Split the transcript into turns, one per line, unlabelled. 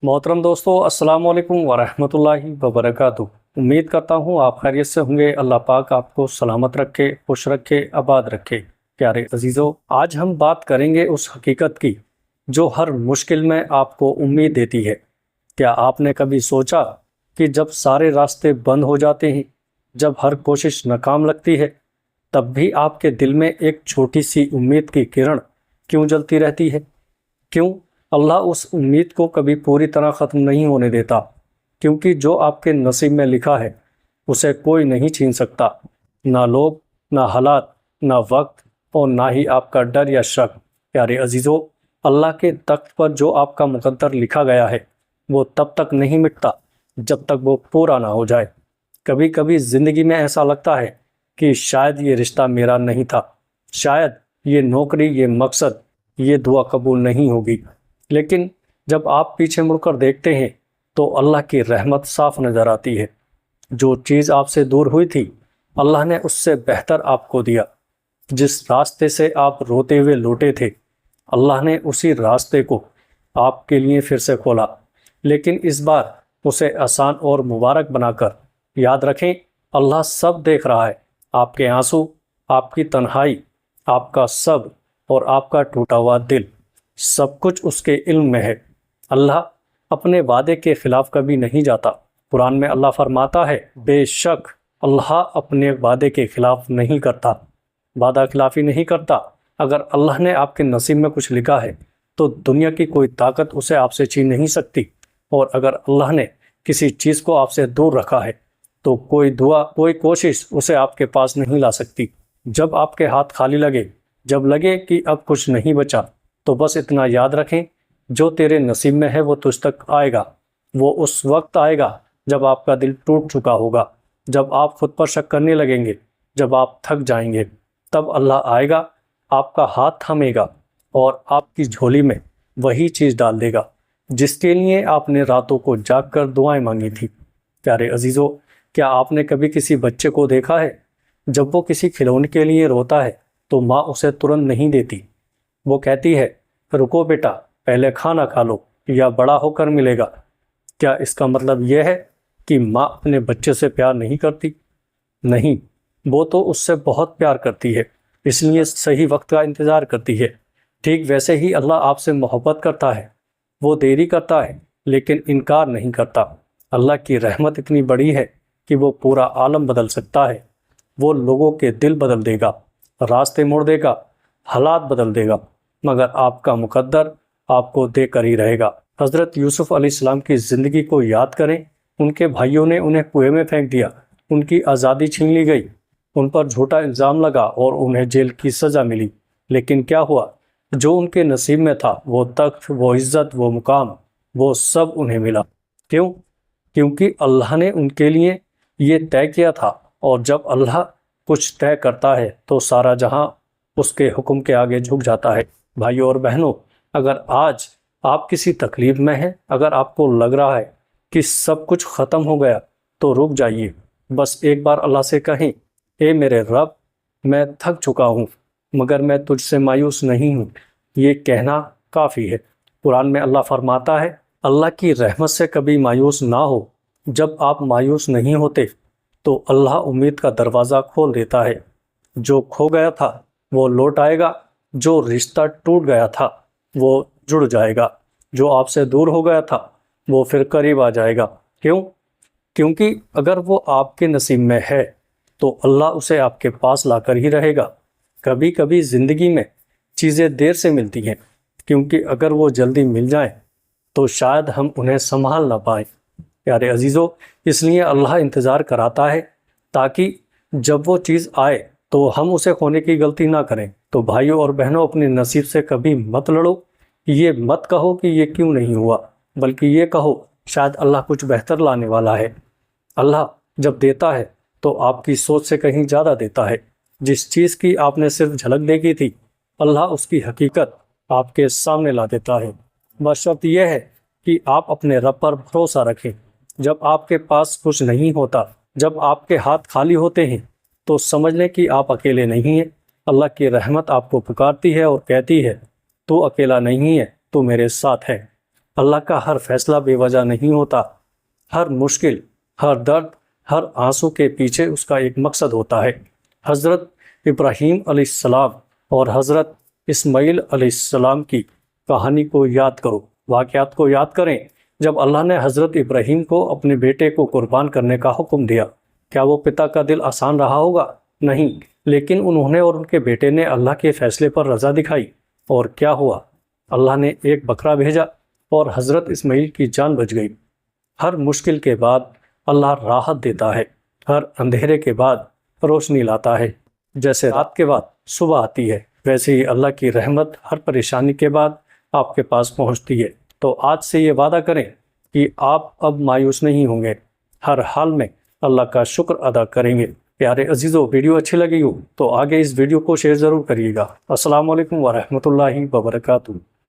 मोहतरम दोस्तों, अस्सलाम वालेकुम वरहमतुल्लाहि वबरकातुह। उम्मीद करता हूँ आप खैरियत से होंगे। अल्लाह पाक आपको सलामत रखे, खुश रखे, आबाद रखे। प्यारे अजीज़ों, आज हम बात करेंगे उस हकीकत की जो हर मुश्किल में आपको उम्मीद देती है। क्या आपने कभी सोचा कि जब सारे रास्ते बंद हो जाते हैं, जब हर कोशिश नाकाम लगती है, तब भी आपके दिल में एक छोटी सी उम्मीद की किरण क्यों जलती रहती है? क्यों अल्लाह उस उम्मीद को कभी पूरी तरह ख़त्म नहीं होने देता? क्योंकि जो आपके नसीब में लिखा है उसे कोई नहीं छीन सकता। ना लोग, ना हालात, ना वक्त और ना ही आपका डर या शक। प्यारे अजीज़ों, अल्लाह के तख्त पर जो आपका मुकद्दर लिखा गया है वो तब तक नहीं मिटता जब तक वो पूरा ना हो जाए। कभी कभी ज़िंदगी में ऐसा लगता है कि शायद ये रिश्ता मेरा नहीं था, शायद ये नौकरी, ये मकसद, ये दुआ कबूल नहीं होगी। लेकिन जब आप पीछे मुड़कर देखते हैं तो अल्लाह की रहमत साफ नज़र आती है। जो चीज़ आपसे दूर हुई थी, अल्लाह ने उससे बेहतर आपको दिया। जिस रास्ते से आप रोते हुए लौटे थे, अल्लाह ने उसी रास्ते को आपके लिए फिर से खोला, लेकिन इस बार उसे आसान और मुबारक बनाकर। याद रखें, अल्लाह सब देख रहा है। आपके आंसू, आपकी तन्हाई, आपका सब्र और आपका टूटा हुआ दिल, सब कुछ उसके इल्म में है। अल्लाह अपने वादे के खिलाफ कभी नहीं जाता। कुरान में अल्लाह फरमाता है, बेशक अल्लाह अपने वादे के खिलाफ नहीं करता, वादा खिलाफी नहीं करता। अगर अल्लाह ने आपके नसीब में कुछ लिखा है तो दुनिया की कोई ताकत उसे आपसे छीन नहीं सकती। और अगर अल्लाह ने किसी चीज़ को आपसे दूर रखा है तो कोई दुआ, कोई कोशिश उसे आपके पास नहीं ला सकती। जब आपके हाथ खाली लगे, जब लगे कि अब कुछ नहीं बचा, तो बस इतना याद रखें, जो तेरे नसीब में है वो तुझ तक आएगा। वो उस वक्त आएगा जब आपका दिल टूट चुका होगा, जब आप खुद पर शक करने लगेंगे, जब आप थक जाएंगे। तब अल्लाह आएगा, आपका हाथ थामेगा और आपकी झोली में वही चीज़ डाल देगा जिसके लिए आपने रातों को जाग कर दुआएं मांगी थी। प्यारे अजीज़ों, क्या आपने कभी किसी बच्चे को देखा है जब वो किसी खिलौने के लिए रोता है तो माँ उसे तुरंत नहीं देती? वो कहती है, रुको बेटा, पहले खाना खा लो या बड़ा होकर मिलेगा। क्या इसका मतलब यह है कि माँ अपने बच्चे से प्यार नहीं करती? नहीं, वो तो उससे बहुत प्यार करती है, इसलिए सही वक्त का इंतज़ार करती है। ठीक वैसे ही अल्लाह आपसे मोहब्बत करता है। वो देरी करता है लेकिन इनकार नहीं करता। अल्लाह की रहमत इतनी बड़ी है कि वो पूरा आलम बदल सकता है। वो लोगों के दिल बदल देगा, रास्ते मोड़ देगा, हालात बदल देगा, मगर आपका मुकद्दर आपको देकर ही रहेगा। हज़रत यूसुफ अलैहिस्सलाम की ज़िंदगी को याद करें। उनके भाइयों ने उन्हें कुएं में फेंक दिया, उनकी आज़ादी छीन ली गई, उन पर झूठा इल्ज़ाम लगा और उन्हें जेल की सज़ा मिली। लेकिन क्या हुआ? जो उनके नसीब में था, वो तख्त, वो इज़्ज़त, वो मुकाम, वो सब उन्हें मिला। क्यों? क्योंकि अल्लाह ने उनके लिए ये तय किया था। और जब अल्लाह कुछ तय करता है तो सारा जहां उसके हुक्म के आगे झुक जाता है। भाइयों और बहनों, अगर आज आप किसी तकलीफ में हैं, अगर आपको लग रहा है कि सब कुछ ख़त्म हो गया, तो रुक जाइए। बस एक बार अल्लाह से कहें, ए मेरे रब, मैं थक चुका हूँ मगर मैं तुझसे मायूस नहीं हूँ। ये कहना काफ़ी है। कुरान में अल्लाह फरमाता है, अल्लाह की रहमत से कभी मायूस ना हो। जब आप मायूस नहीं होते तो अल्लाह उम्मीद का दरवाज़ा खोल देता है। जो खो गया था वो लौट आएगा, जो रिश्ता टूट गया था वो जुड़ जाएगा, जो आपसे दूर हो गया था वो फिर करीब आ जाएगा। क्यों? क्योंकि अगर वो आपके नसीब में है तो अल्लाह उसे आपके पास लाकर ही रहेगा। कभी कभी ज़िंदगी में चीज़ें देर से मिलती हैं, क्योंकि अगर वो जल्दी मिल जाएं तो शायद हम उन्हें संभाल ना पाएँ। प्यारे अजीज़ों, इसलिए अल्लाह इंतज़ार कराता है ताकि जब वो चीज़ आए तो हम उसे खोने की गलती ना करें। तो भाइयों और बहनों, अपने नसीब से कभी मत लड़ो। ये मत कहो कि ये क्यों नहीं हुआ, बल्कि ये कहो, शायद अल्लाह कुछ बेहतर लाने वाला है। अल्लाह जब देता है तो आपकी सोच से कहीं ज़्यादा देता है। जिस चीज़ की आपने सिर्फ झलक देखी थी, अल्लाह उसकी हकीकत आपके सामने ला देता है। बस शर्त यह है कि आप अपने रब पर भरोसा रखें। जब आपके पास कुछ नहीं होता, जब आपके हाथ खाली होते हैं, तो समझ लें कि आप अकेले नहीं हैं। अल्लाह की रहमत आपको पुकारती है और कहती है, तू अकेला नहीं है, तू मेरे साथ है। اللہ کا ہر فیصلہ بے وجہ نہیں ہوتا، ہر مشکل، ہر درد، ہر آنسو کے پیچھے اس کا ایک مقصد ہوتا ہے۔ حضرت ابراہیم علیہ السلام اور حضرت اسماعیل علیہ السلام کی کہانی کو یاد کرو، واقعات کو یاد کریں۔ جب اللہ نے حضرت ابراہیم کو اپنے بیٹے کو قربان کرنے کا حکم دیا، کیا وہ پتا کا دل آسان رہا ہوگا؟ نہیں، لیکن انہوں نے اور ان کے بیٹے نے اللہ کے فیصلے پر رضا دکھائی، اور کیا ہوا؟ اللہ نے ایک بکرا بھیجا اور حضرت اسماعیل کی جان بچ گئی۔ ہر مشکل کے بعد اللہ راحت دیتا ہے، ہر اندھیرے کے بعد روشنی لاتا ہے۔ جیسے رات کے بعد صبح آتی ہے، ویسے ہی اللہ کی رحمت ہر پریشانی کے بعد آپ کے پاس پہنچتی ہے۔ تو آج سے یہ وعدہ کریں کہ آپ اب مایوس نہیں ہوں گے، ہر حال میں اللہ کا شکر ادا کریں گے۔ پیارے عزیزو، ویڈیو اچھی لگی ہو تو آگے اس ویڈیو کو شیئر ضرور کریے گا۔ السلام علیکم ورحمۃ اللہ وبرکاتہ۔